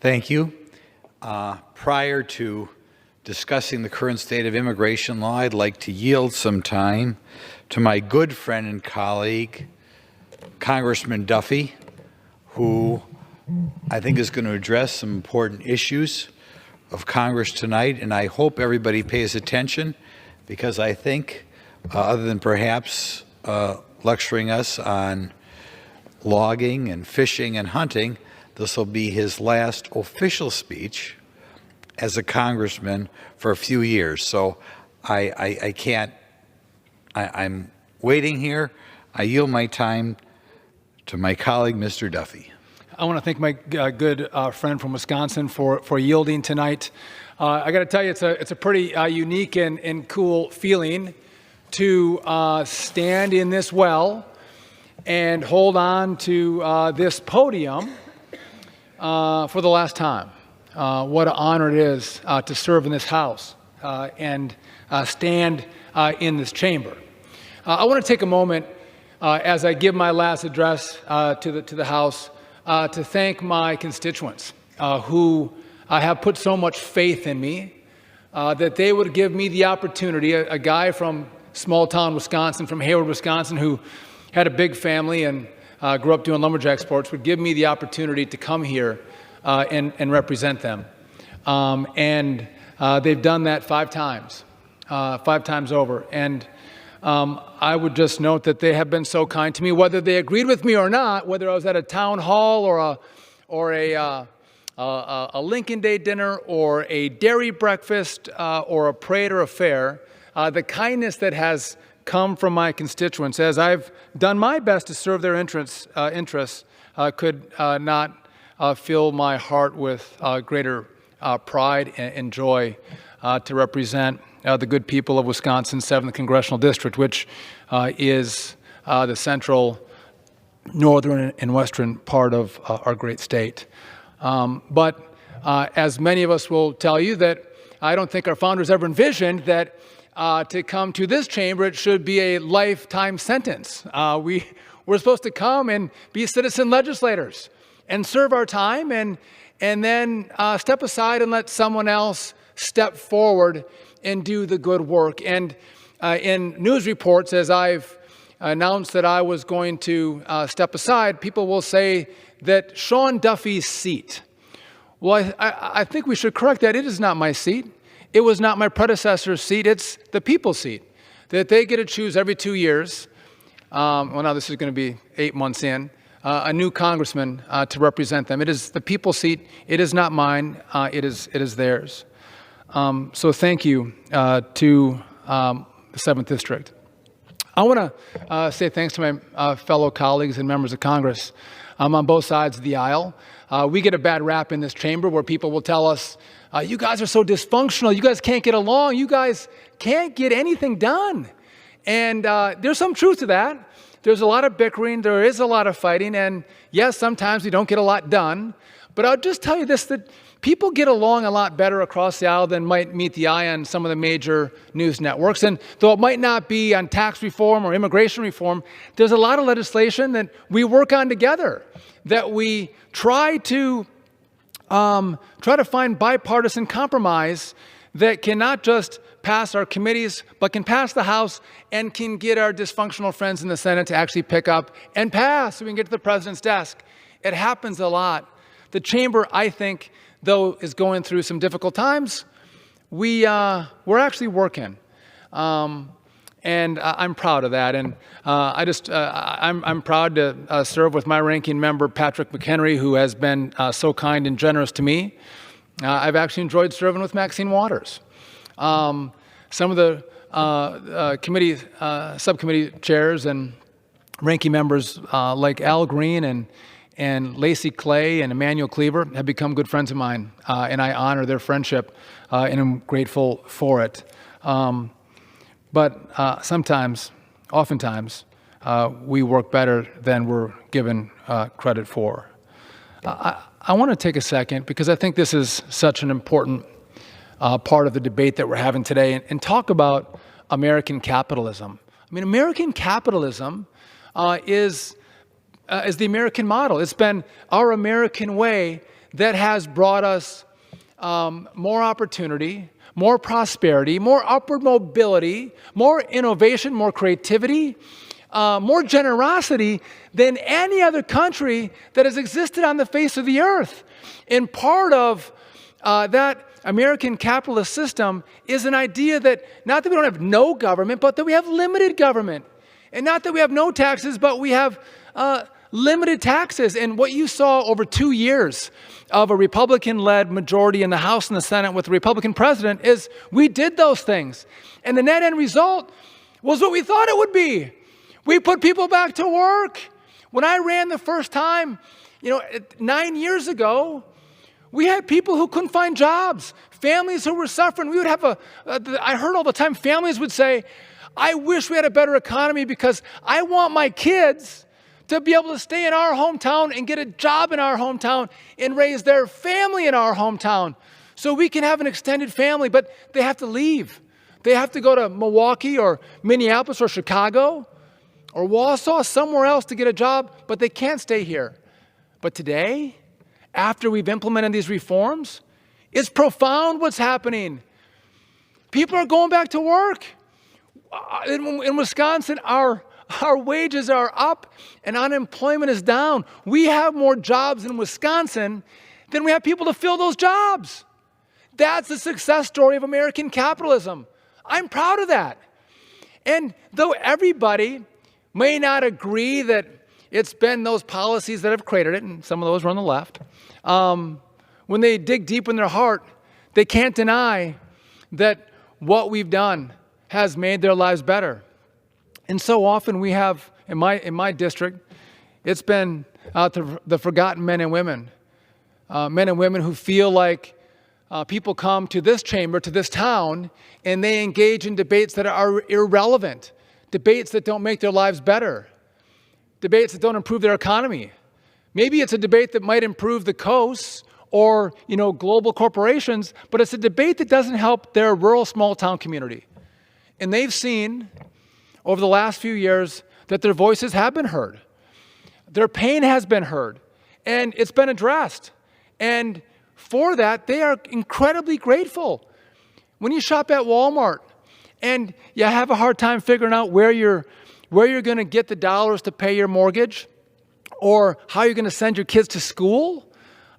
Thank you. Prior to discussing the current state of immigration law, I'd like to yield some time to my good friend and colleague, Congressman Duffy, who I think is going to address some important issues of Congress tonight, and I hope everybody pays attention because I think, other than perhaps lecturing us on logging and fishing and hunting, this will be his last official speech as a congressman for a few years. So I'm waiting here. I yield my time to my colleague, Mr. Duffy. I want to thank my good friend from Wisconsin for yielding tonight. I got to tell you, it's a pretty unique and cool feeling to stand in this well and hold on to this podium for the last time. What an honor it is to serve in this House and stand in this chamber. I want to take a moment as I give my last address to the House to thank my constituents who have put so much faith in me that they would give me the opportunity, a guy from small town Wisconsin, from Hayward, Wisconsin, who had a big family and grew up doing lumberjack sports, would give me the opportunity to come here and represent them. And they've done that 5 times over. And I would just note that they have been so kind to me, whether they agreed with me or not, whether I was at a town hall or a Lincoln Day dinner or a dairy breakfast or a parade or a fair, the kindness that has come from my constituents as I've done my best to serve their interests could not fill my heart with greater pride and joy to represent the good people of Wisconsin's 7th Congressional District, which is the central, northern, and western part of our great state. But as many of us will tell you, that I don't think our founders ever envisioned that to come to this chamber, it should be a lifetime sentence. We're supposed to come and be citizen legislators and serve our time and then step aside and let someone else step forward and do the good work. And in news reports, as I've announced that I was going to step aside, people will say that Sean Duffy's seat. Well, I think we should correct that. It is not my seat. It was not my predecessor's seat. It's the people's seat that they get to choose every 2 years. Well, now this is going to be 8 months in. A new congressman to represent them. It is the people's seat. It is not mine. It is theirs. So thank you to the 7th District. I want to say thanks to my fellow colleagues and members of Congress on both sides of the aisle. We get a bad rap in this chamber where people will tell us, you guys are so dysfunctional, you guys can't get along, you guys can't get anything done. And there's some truth to that. There's a lot of bickering, there is a lot of fighting, and yes, sometimes we don't get a lot done. But I'll just tell you this, that people get along a lot better across the aisle than might meet the eye on some of the major news networks. And though it might not be on tax reform or immigration reform, there's a lot of legislation that we work on together, that we try to find bipartisan compromise that can not just pass our committees, but can pass the House and can get our dysfunctional friends in the Senate to actually pick up and pass so we can get to the president's desk. It happens a lot. The chamber, I think, though, is going through some difficult times. We're actually working, and I'm proud of that. And I'm proud to serve with my ranking member, Patrick McHenry, who has been so kind and generous to me. I've actually enjoyed serving with Maxine Waters. Some of the subcommittee chairs and ranking members like Al Green and Lacey Clay and Emmanuel Cleaver have become good friends of mine, and I honor their friendship, and I'm grateful for it. But oftentimes, we work better than we're given credit for. I want to take a second, because I think this is such an important part of the debate that we're having today, and talk about American capitalism. I mean, American capitalism is the American model. It's been our American way that has brought us more opportunity, more prosperity, more upward mobility, more innovation, more creativity, more generosity than any other country that has existed on the face of the earth. And part of that American capitalist system is an idea that not that we don't have no government, but that we have limited government. And not that we have no taxes, but we have limited taxes. And what you saw over 2 years of a Republican-led majority in the House and the Senate with a Republican president is we did those things. And the net end result was what we thought it would be. We put people back to work. When I ran the first time, 9 years ago, we had people who couldn't find jobs, families who were suffering. We would have I heard all the time, families would say, I wish we had a better economy because I want my kids to be able to stay in our hometown and get a job in our hometown and raise their family in our hometown so we can have an extended family, but they have to leave. They have to go to Milwaukee or Minneapolis or Chicago or Wausau, somewhere else to get a job, but they can't stay here. But today, after we've implemented these reforms, it's profound what's happening. People are going back to work. In Wisconsin, our wages are up and unemployment is down. We have more jobs in Wisconsin than we have people to fill those jobs. That's the success story of American capitalism. I'm proud of that. And though everybody may not agree that it's been those policies that have created it, and some of those are on the left, when they dig deep in their heart, they can't deny that what we've done has made their lives better. And so often we have, in my district, it's been the forgotten men and women who feel like people come to this chamber, to this town, and they engage in debates that are irrelevant, debates that don't make their lives better, debates that don't improve their economy. Maybe it's a debate that might improve the coasts or global corporations, but it's a debate that doesn't help their rural small town community. And they've seen over the last few years that their voices have been heard. Their pain has been heard, and it's been addressed. And for that, they are incredibly grateful. When you shop at Walmart and you have a hard time figuring out where you're going to get the dollars to pay your mortgage or how you're going to send your kids to school,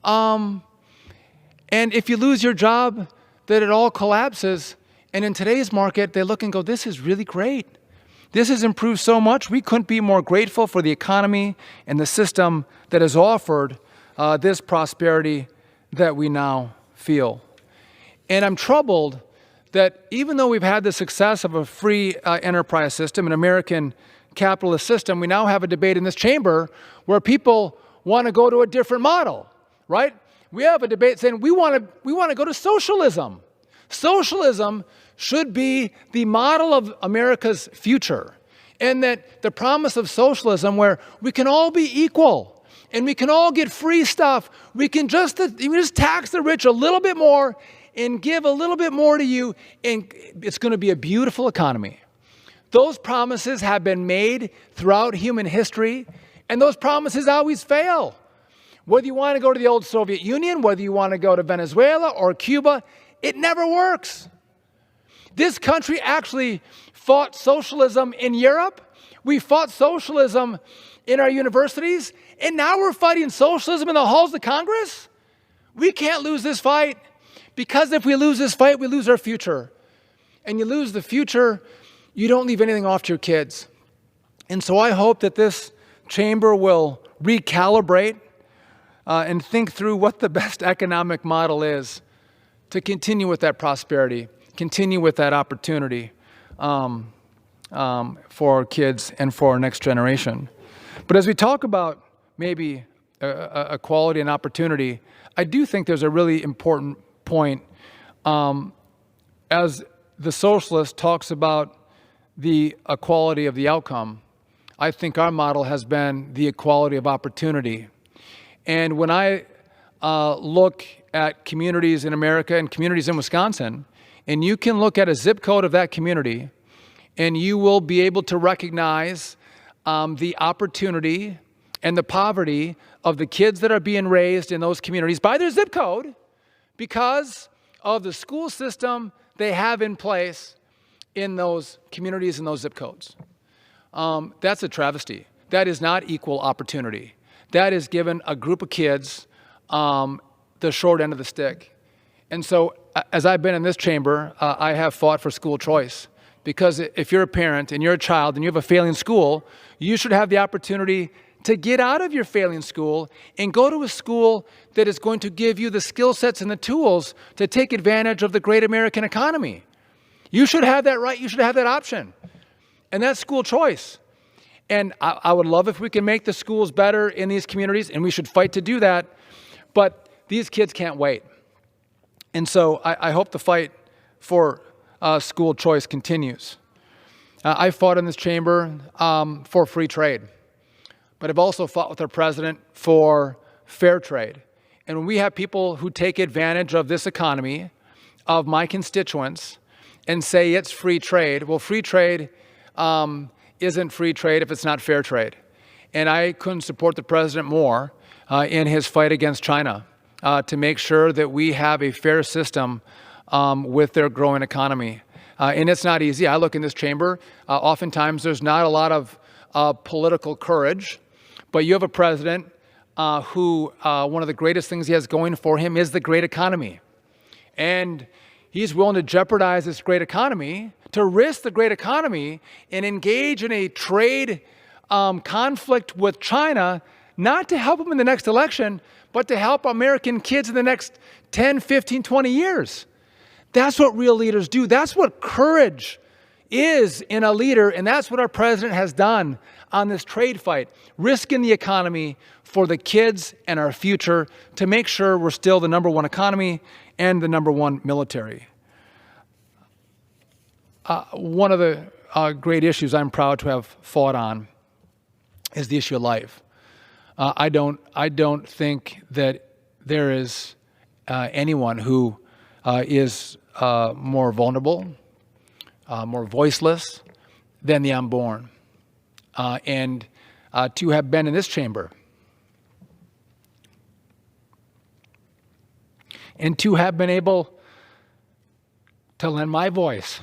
and if you lose your job, that it all collapses. And in today's market, they look and go, this is really great. This has improved so much. We couldn't be more grateful for the economy and the system that has offered this prosperity that we now feel. And I'm troubled that even though we've had the success of a free enterprise system, an American capitalist system, we now have a debate in this chamber where people want to go to a different model, right? We have a debate saying we want to go to socialism. Socialism should be the model of America's future, and that the promise of socialism where we can all be equal and we can all get free stuff. We can just tax the rich a little bit more and give a little bit more to you, and it's going to be a beautiful economy. Those promises have been made throughout human history, and those promises always fail. Whether you want to go to the old Soviet Union, whether you want to go to Venezuela or Cuba, it never works. This country actually fought socialism in Europe. We fought socialism in our universities, and now we're fighting socialism in the halls of Congress. We can't lose this fight, because if we lose this fight, we lose our future. And you lose the future, you don't leave anything off to your kids. And so I hope that this chamber will recalibrate and think through what the best economic model is to continue with that prosperity, continue with that opportunity for our kids and for our next generation. But as we talk about maybe equality and opportunity, I do think there's a really important point. As the socialist talks about the equality of the outcome, I think our model has been the equality of opportunity. And when I look at communities in America and communities in Wisconsin, and you can look at a zip code of that community, and you will be able to recognize the opportunity and the poverty of the kids that are being raised in those communities by their zip code because of the school system they have in place in those communities and those zip codes. That's a travesty. That is not equal opportunity. That is giving a group of kids the short end of the stick. And so as I've been in this chamber, I have fought for school choice. Because if you're a parent and you're a child and you have a failing school, you should have the opportunity to get out of your failing school and go to a school that is going to give you the skill sets and the tools to take advantage of the great American economy. You should have that right. You should have that option. And that's school choice. And I would love if we can make the schools better in these communities, and we should fight to do that. But these kids can't wait. And so I hope the fight for school choice continues. I fought in this chamber for free trade, but I've also fought with our president for fair trade. And when we have people who take advantage of this economy, of my constituents, and say it's free trade, well, free trade isn't free trade if it's not fair trade. And I couldn't support the president more in his fight against China to make sure that we have a fair system with their growing economy. And it's not easy. I look in this chamber, oftentimes there's not a lot of political courage, but you have a president who one of the greatest things he has going for him is the great economy. And he's willing to jeopardize this great economy, to risk the great economy and engage in a trade conflict with China, not to help him in the next election, but to help American kids in the next 10, 15, 20 years. That's what real leaders do. That's what courage is in a leader, and that's what our president has done on this trade fight, risking the economy for the kids and our future to make sure we're still the #1 economy and the #1 military. One of the great issues I'm proud to have fought on is the issue of life. I don't think that there is anyone who is more vulnerable, more voiceless than the unborn. And to have been in this chamber and to have been able to lend my voice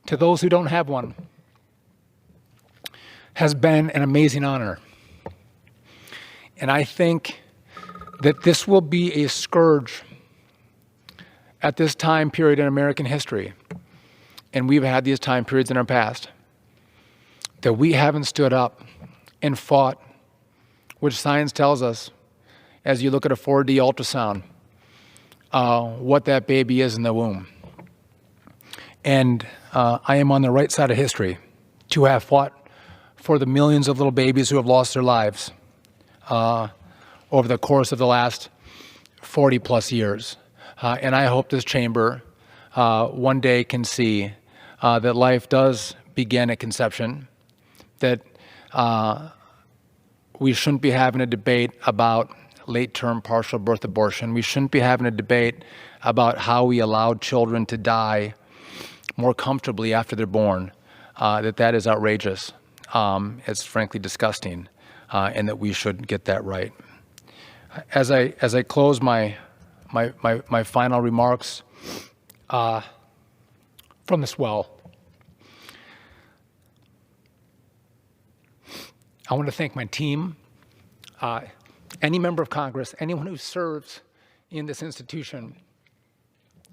to those who don't have one has been an amazing honor. And I think that this will be a scourge at this time period in American history, and we've had these time periods in our past, that we haven't stood up and fought, which science tells us, as you look at a 4D ultrasound, what that baby is in the womb. And I am on the right side of history to have fought for the millions of little babies who have lost their lives over the course of the last 40 plus years. And I hope this chamber one day can see that life does begin at conception, that we shouldn't be having a debate about late-term partial birth abortion. We shouldn't be having a debate about how we allowed children to die more comfortably after they're born, that is outrageous. It's frankly disgusting, and that we should get that right. As I close my final remarks from this well, I want to thank my team, any member of Congress, anyone who serves in this institution.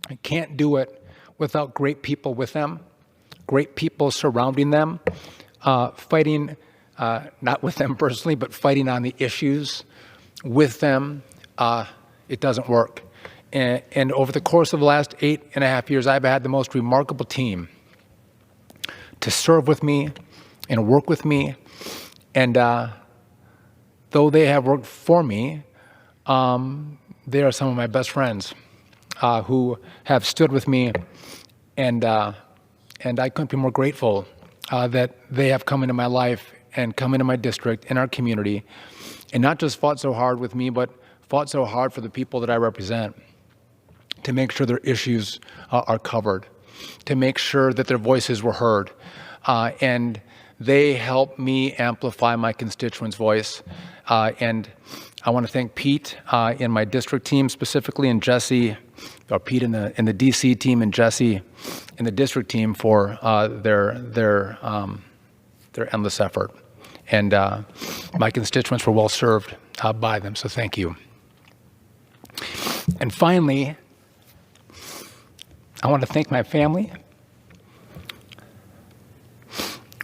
I can't do it without great people with them, great people surrounding them, fighting, not with them personally, but fighting on the issues with them. It doesn't work. And over the course of the last 8.5 years, I've had the most remarkable team to serve with me and work with me. And though they have worked for me, they are some of my best friends who have stood with me, and I couldn't be more grateful that they have come into my life and come into my district, in our community, and not just fought so hard with me, but fought so hard for the people that I represent, to make sure their issues are covered, to make sure that their voices were heard, and They help me amplify my constituents' voice. And I want to thank Pete in my district team specifically, and Jesse, or Pete in the DC team, and Jesse in the district team for their endless effort. And my constituents were well served by them, so thank you. And finally, I want to thank my family.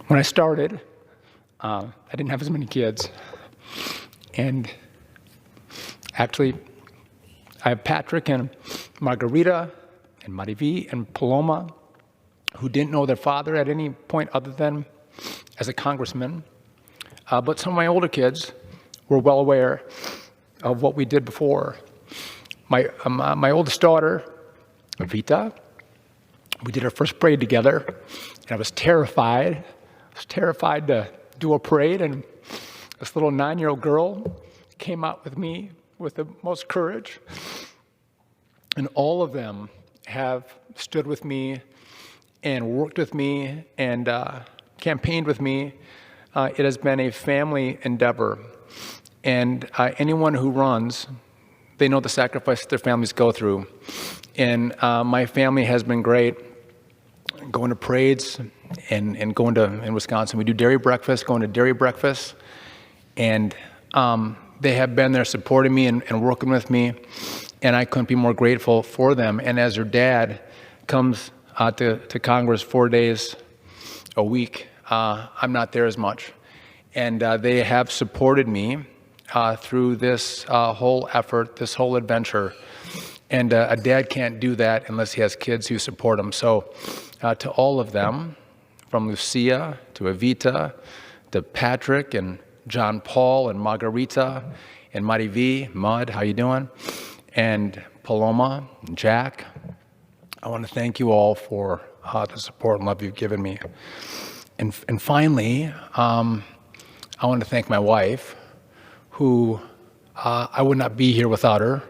When I started, I didn't have as many kids. And actually, I have Patrick and Margarita and Mariví and Paloma, who didn't know their father at any point other than as a congressman. But some of my older kids were well aware of what we did before. My oldest daughter, Vita, we did our first parade together, and I was terrified. I was terrified to do a parade, and this little 9-year-old girl came out with me with the most courage. And all of them have stood with me and worked with me and campaigned with me. It has been a family endeavor. And anyone who runs, they know the sacrifice that their families go through. And my family has been great. Going to parades and going to, in Wisconsin, we do dairy breakfast, going to dairy breakfast. And they have been there supporting me and working with me. And I couldn't be more grateful for them. And as their dad comes to Congress 4 days a week, I'm not there as much. And they have supported me through this whole effort, this whole adventure. And a dad can't do that unless he has kids who support him. So to all of them, from Lucia to Evita to Patrick and John Paul and Margarita and Mariví, Mud, how you doing? And Paloma and Jack, I want to thank you all for the support and love you've given me. And finally, I want to thank my wife, who I would not be here without her.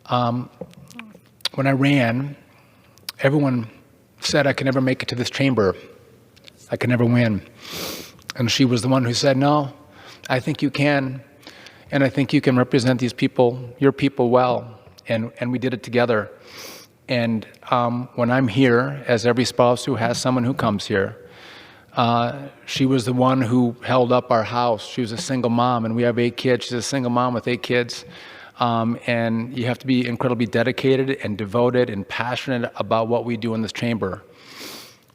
When I ran, everyone said I could never make it to this chamber. I could never win. And she was the one who said, no, I think you can. And I think you can represent these people, your people, well. And we did it together. And when I'm here, as every spouse who has someone who comes here, she was the one who held up our house. She was a single mom, and we have 8 kids. She's a single mom with 8 kids. And you have to be incredibly dedicated and devoted and passionate about what we do in this chamber.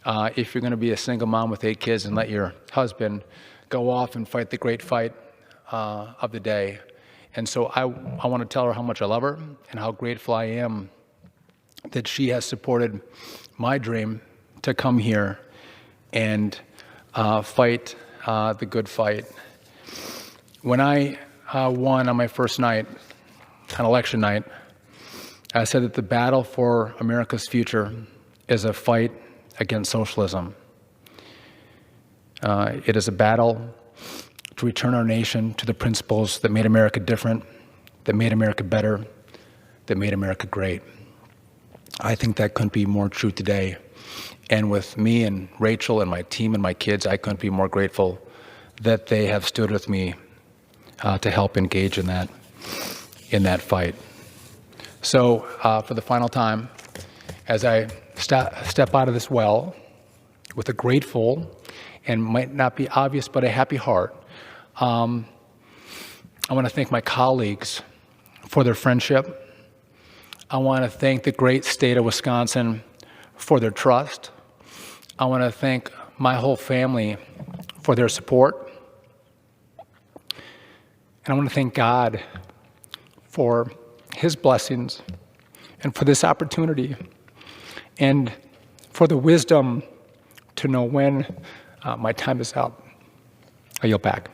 If you're going to be a single mom with 8 kids and let your husband go off and fight the great fight of the day. And so I want to tell her how much I love her and how grateful I am that she has supported my dream to come here and fight the good fight. When I won on my first night, on election night, I said that the battle for America's future is a fight against socialism. It is a battle to return our nation to the principles that made America different, that made America better, that made America great. I think that couldn't be more true today. And with me and Rachel and my team and my kids, I couldn't be more grateful that they have stood with me to help engage in that fight. So for the final time, as I step out of this well with a grateful and might not be obvious but a happy heart, I want to thank my colleagues for their friendship. I want to thank the great state of Wisconsin for their trust. I want to thank my whole family for their support. And I want to thank God for his blessings and for this opportunity and for the wisdom to know when my time is up. I yield back.